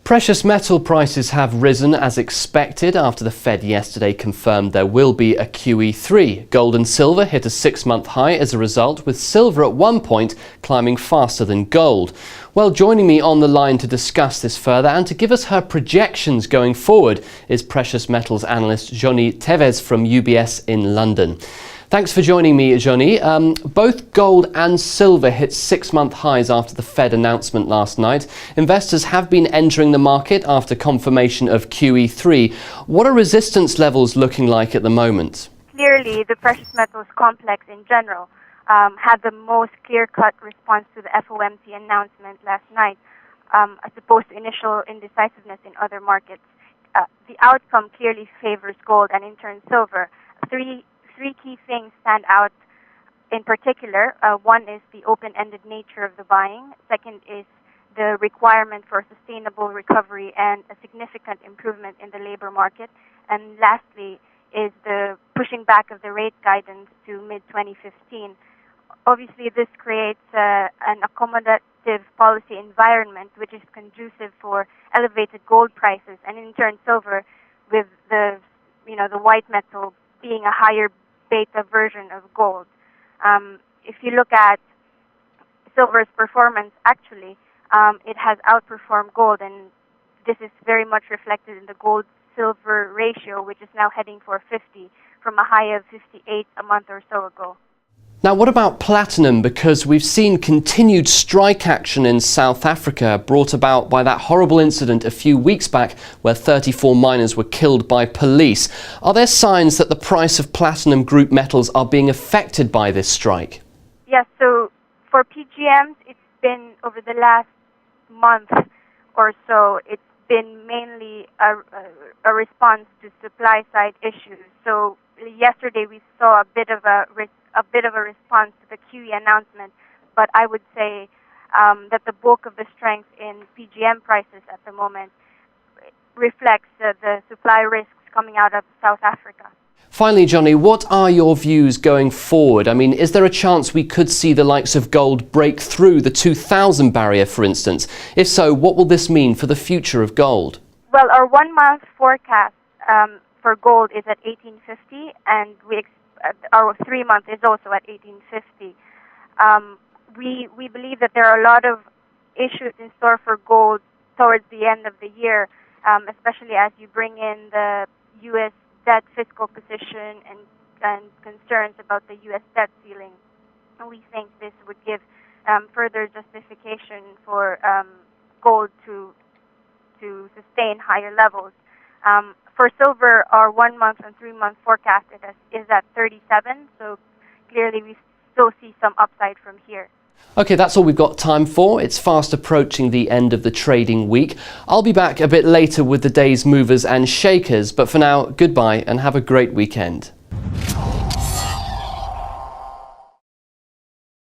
Precious metal prices have risen as expected after the Fed yesterday confirmed there will be a QE3. Gold and silver hit a 6-month high as a result, with silver at one point climbing faster than gold. Well, joining me on the line to discuss this further and to give us her projections going forward is precious metals analyst Joni Teves from UBS in London. Thanks for joining me, Joni. Both gold and silver hit 6-month highs after the Fed announcement last night. Investors have been entering the market after confirmation of QE3. What are resistance levels looking like at the moment? Clearly, the precious metals complex in general had the most clear-cut response to the FOMC announcement last night, as opposed to initial indecisiveness in other markets. The outcome clearly favors gold and in turn silver. Three key things stand out in particular. One is the open-ended nature of the buying. Second is the requirement for sustainable recovery and a significant improvement in the labor market. And lastly is the pushing back of the rate guidance to mid-2015. Obviously, this creates an accommodative policy environment which is conducive for elevated gold prices, and in turn silver, with the white metal being a higher beta version of gold. If you look at silver's performance, actually, it has outperformed gold, and this is very much reflected in the gold-silver ratio, which is now heading for 50 from a high of 58 a month or so ago. Now, what about platinum? Because we've seen continued strike action in South Africa brought about by that horrible incident a few weeks back where 34 miners were killed by police. Are there signs that the price of platinum group metals are being affected by this strike? Yes, so for PGMs, it's been over the last month or so, it's been mainly a response to supply side issues. So yesterday we saw a bit of a response to the QE announcement, but I would say that the bulk of the strength in PGM prices at the moment reflects the supply risks coming out of South Africa. Finally, Joni, what are your views going forward? I mean, is there a chance we could see the likes of gold break through the 2,000 barrier, for instance? If so, what will this mean for the future of gold? Well, our 1-month forecast for gold is at 1850, and our 3-month is also at 1850. We believe that there are a lot of issues in store for gold towards the end of the year, especially as you bring in the U.S. debt fiscal position and concerns about the U.S. debt ceiling. We think this would give further justification for gold to sustain higher levels. For silver, our 1-month and 3-month forecast is at 37, so clearly we still see some upside from here. Okay, that's all we've got time for. It's fast approaching the end of the trading week. I'll be back a bit later with the day's movers and shakers, but for now, goodbye and have a great weekend.